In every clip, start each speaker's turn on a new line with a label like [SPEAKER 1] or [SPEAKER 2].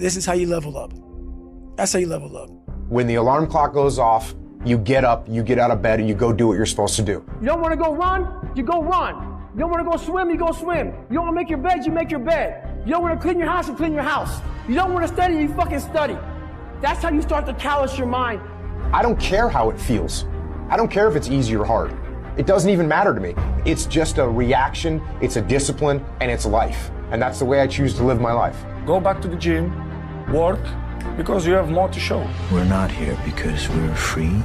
[SPEAKER 1] This is how you level up. That's how you level up.
[SPEAKER 2] When the alarm clock goes off, you get up, you get out of bed, and you go do what you're supposed to do.
[SPEAKER 3] You don't want to go run, you go run. You don't want to go swim, you go swim. You don't want to make your bed, you make your bed. You don't want to clean your house, you clean your house. You don't want to study, you fucking study. That's how you start to callous your mind.
[SPEAKER 2] I don't care how it feels. I don't care if it's easy or hard. It doesn't even matter to me. It's just a reaction, it's a discipline, and it's life. And that's the way I choose to live my life.
[SPEAKER 4] Go back to the gym, work, because you have more to show.
[SPEAKER 5] We're not here because we're free.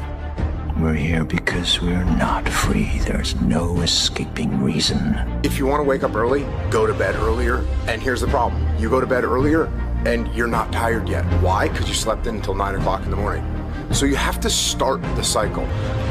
[SPEAKER 5] We're here because we're not free. There's no escaping reason.
[SPEAKER 2] If you want to wake up early, go to bed earlier. And here's the problem. You go to bed earlier and you're not tired yet. Why? Because you slept in until 9 o'clock in the morning. So you have to start the cycle.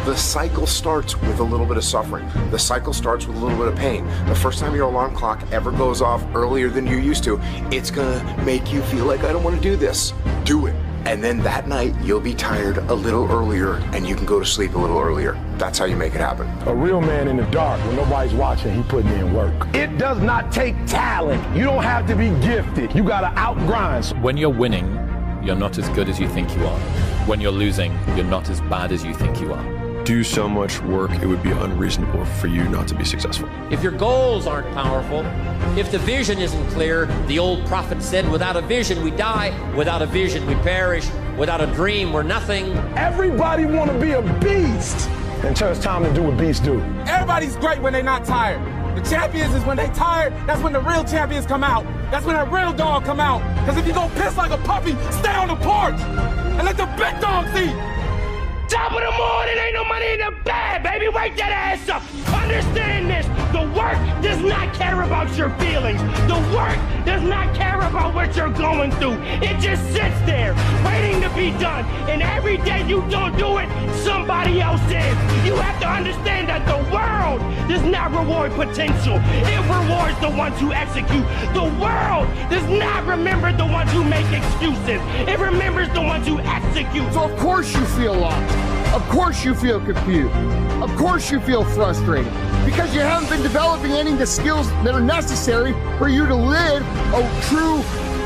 [SPEAKER 2] The cycle starts with a little bit of suffering. The cycle starts with a little bit of pain. The first time your alarm clock ever goes off earlier than you're used to, it's gonna make you feel like, I don't want to do this. Do it. And then that night, you'll be tired a little earlier and you can go to sleep a little earlier. That's how you make it happen.
[SPEAKER 4] A real man in the dark, when nobody's watching, he putting in work. It does not take talent. You don't have to be gifted. You gotta outgrind.
[SPEAKER 6] When you're winning, you're not as good as you think you are. When you're losing, you're not as bad as you think you are.
[SPEAKER 7] Do so much work, it would be unreasonable for you not to be successful.
[SPEAKER 8] If your goals aren't powerful, if the vision isn't clear, the old prophet said, without a vision we die, without a vision we perish, without a dream we're nothing.
[SPEAKER 4] Everybody want to be a beast until it's time to do what beasts do.
[SPEAKER 9] Everybody's great when they're not tired. The champions is when they tired, that's when the real champions come out. That's when that real dog come out. Because if you go piss like a puppy, stay on the porch and let the big dogs eat. Top of the morning, ain't no money in the bag, baby. Wake that ass up. Understand this. The work does not care about your feelings. The work does not care about what you're going through. It just sits there, waiting to be done. And every day you don't do it, somebody else is. You have to understand that the world does not reward potential. It rewards the ones who execute. The world does not remember the ones who make excuses. It remembers the ones who execute.
[SPEAKER 10] So of course you feel lost. Of course you feel confused. Of course you feel frustrated. Because you haven't been developing any of the skills that are necessary for you to live a true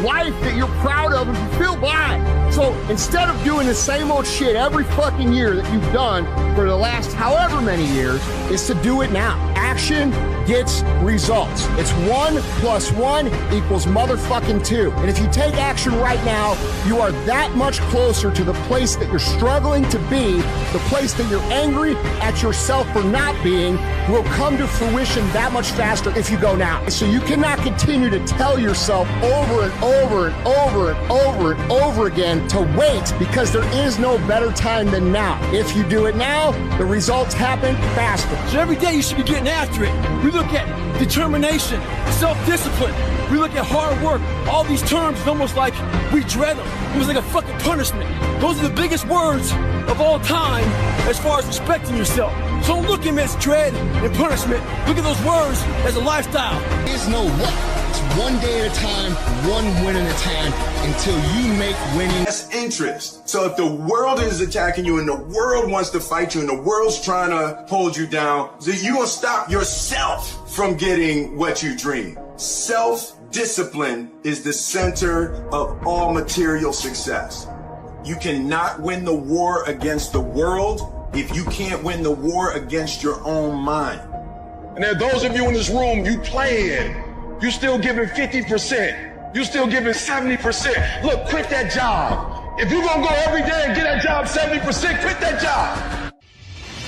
[SPEAKER 10] life that you're proud of and fulfilled by. So instead of doing the same old shit every fucking year that you've done for the last however many years, is to do it now. Action gets results. It's 1 + 1 = motherfucking 2. And if you take action right now, you are that much closer to the place that you're struggling to be, the place that you're angry at yourself for not being, will come to fruition that much faster if you go now. So you cannot continue to tell yourself over and over and over and over and over again to wait, because there is no better time than now. If you do it now, the results happen faster.
[SPEAKER 3] So every day you should be getting after it. We look at determination, self-discipline. We look at hard work. All these terms, it's almost like we dread them. It was like a fucking punishment. Those are the biggest words of all time as far as respecting yourself. So don't look at them as dread and punishment. Look at those words as a lifestyle.
[SPEAKER 10] There is no what. It's one day at a time, one win at a time, until you make winning.
[SPEAKER 11] That's interest. So if the world is attacking you and the world wants to fight you and the world's trying to hold you down, so you're going to stop yourself from getting what you dream. Self-discipline is the center of all material success. You cannot win the war against the world if you can't win the war against your own mind.
[SPEAKER 4] And there are those of you in this room, you playing. You still giving 50%. You still giving 70%. Look, quit that job. If you're gonna go every day and get that job 70%, quit that job.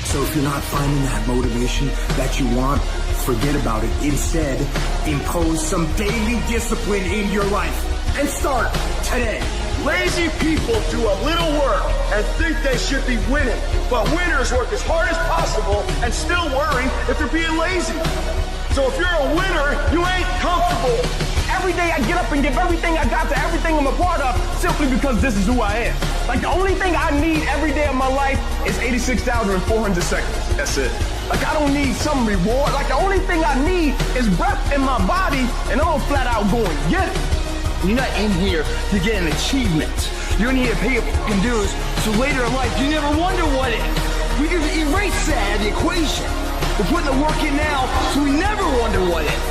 [SPEAKER 12] So if you're not finding that motivation that you want, forget about it. Instead, impose some daily discipline in your life and start today.
[SPEAKER 9] Lazy people do a little work and think they should be winning, but winners work as hard as possible and still worry if they're being lazy. So if you're a winner, you ain't comfortable. Every day I get up and give everything I got to everything I'm a part of, simply because this is who I am. Like, the only thing I need every day of my life is 86,400 seconds. That's it. Like, I don't need some reward. Like, the only thing I need is breath in my body, and I'm flat out going, get it. You're not in here to get an achievement. You're in here to pay your fucking dues, so later in life, you never wonder what if. We can erase that out of the equation. We're putting the work in now, so we never wonder what if.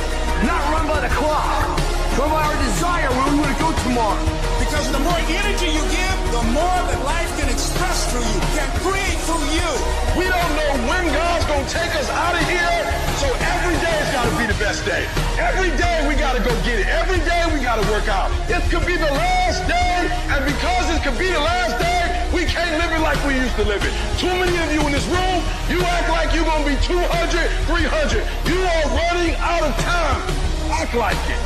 [SPEAKER 9] Not run by the clock. Run by our desire where we want to go tomorrow. The
[SPEAKER 13] Because the more energy you give, the more that life can express through you, can create through you.
[SPEAKER 4] We don't know when God's gonna take us out of here, so every day has gotta be the best day. Every day we gotta go get it. Every day we gotta work out. It could be the last day, and because it could be the last day, we can't live it like we used to live it. Too many of you in this room, you act like you're gonna be 200, 300. You are running out of time. Act like it.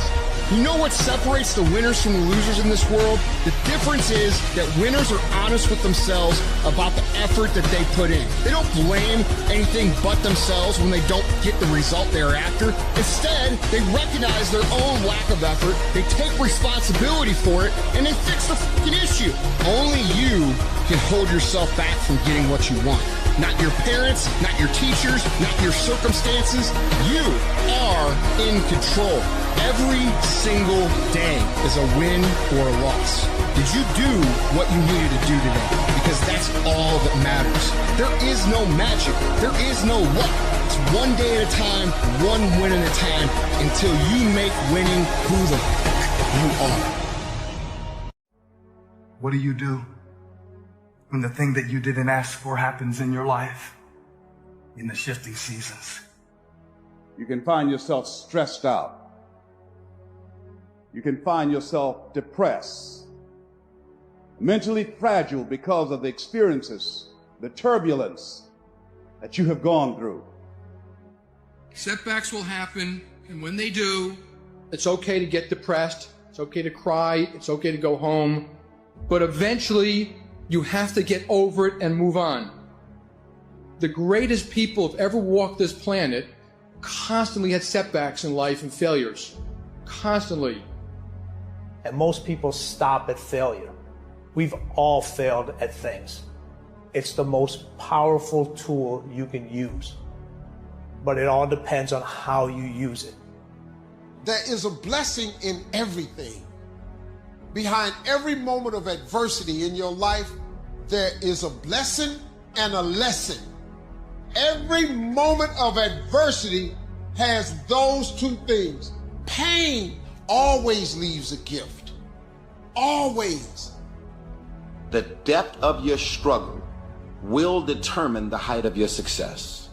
[SPEAKER 10] You know what separates the winners from the losers in this world? The difference is that winners are honest with themselves about the effort that they put in. They don't blame anything but themselves when they don't get the result they're after. Instead, they recognize their own lack of effort, they take responsibility for it, and they fix the fucking issue. Only you can hold yourself back from getting what you want. Not your parents, not your teachers, not your circumstances. You are in control. Every single day is a win or a loss. Did you do what you needed to do today? Because that's all that matters. There is no magic. There is no luck. It's one day at a time, one win at a time, until you make winning who the fuck you are.
[SPEAKER 12] What do you do when the thing that you didn't ask for happens in your life in the shifting seasons?
[SPEAKER 14] You can find yourself stressed out. You can find yourself depressed, mentally fragile because of the experiences, the turbulence that you have gone through.
[SPEAKER 15] Setbacks will happen, and when they do, it's okay to get depressed, it's okay to cry, it's okay to go home, but eventually you have to get over it and move on. The greatest people who've ever walked this planet constantly had setbacks in life and failures. Constantly.
[SPEAKER 16] And most people stop at failure. We've all failed at things. It's the most powerful tool you can use. But it all depends on how you use it.
[SPEAKER 17] There is a blessing in everything. Behind every moment of adversity in your life, there is a blessing and a lesson. Every moment of adversity has those two things. Pain always leaves a gift. Always.
[SPEAKER 18] The depth of your struggle will determine the height of your success.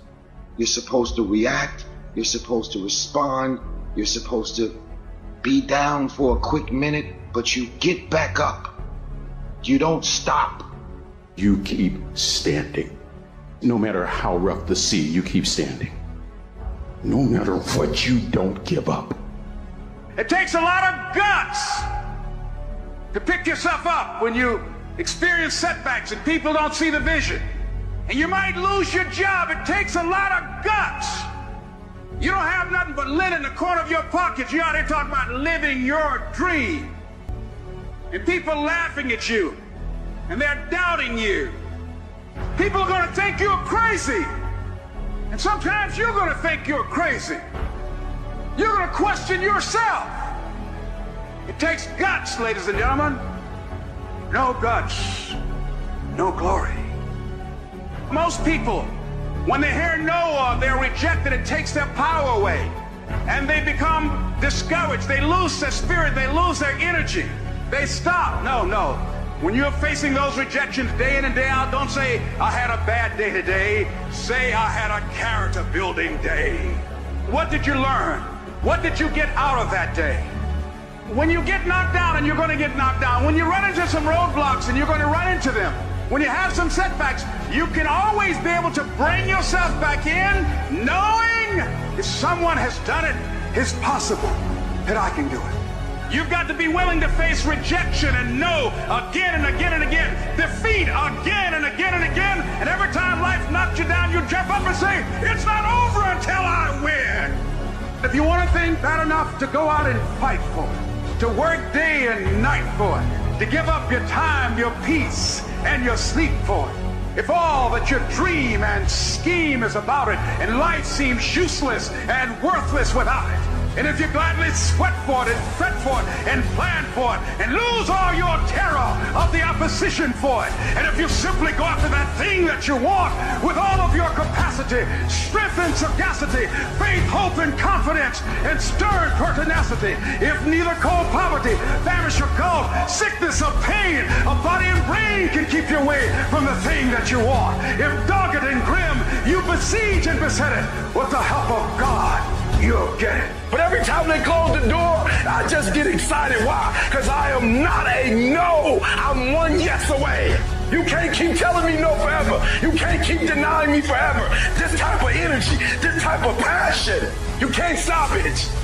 [SPEAKER 19] You're supposed to react. You're supposed to respond. You're supposed to be down for a quick minute, but you get back up. You don't stop.
[SPEAKER 20] You keep standing. No matter how rough the sea, you keep standing. No matter what, you don't give up.
[SPEAKER 21] It takes a lot of guts to pick yourself up when you experience setbacks and people don't see the vision. And you might lose your job. It takes a lot of guts. You don't have nothing but lint in the corner of your pockets. You're out here talking about living your dream. And people laughing at you. And they're doubting you. People are going to think you're crazy. And sometimes you're going to think you're crazy. You're going to question yourself. It takes guts, ladies and gentlemen. No guts, no glory. Most people, when they hear no or they're rejected, it takes their power away. And they become discouraged. They lose their spirit. They lose their energy. They stop. No. When you're facing those rejections day in and day out, don't say, I had a bad day today. Say, I had a character building day. What did you learn? What did you get out of that day? When you get knocked down, and you're going to get knocked down, when you run into some roadblocks, and you're going to run into them, when you have some setbacks, you can always be able to bring yourself back in, knowing if someone has done it, it's possible that I can do it. You've got to be willing to face rejection and no again and again and again. Defeat again and again and again. And every time life knocks you down, you jump up and say, it's not over until I win. If you want a thing bad enough to go out and fight for it, to work day and night for it, to give up your time, your peace, and your sleep for it. If all that your dream and scheme is about it, and life seems useless and worthless without it, And if you gladly sweat for it and fret for it and plan for it and lose all your terror of the opposition for it, and if you simply go after that thing that you want with all of your capacity, strength and sagacity, faith, hope and confidence, and stern pertinacity, if neither cold poverty, famish or cold, sickness or pain, a body and brain can keep you away from the thing that you want, if dogged and grim you besiege and beset it, with the help of God, you'll get it.
[SPEAKER 4] But every time they close the door, I just get excited. Why? Because I am not a no. I'm one yes away. You can't keep telling me no forever. You can't keep denying me forever. This type of energy, this type of passion, you can't stop it.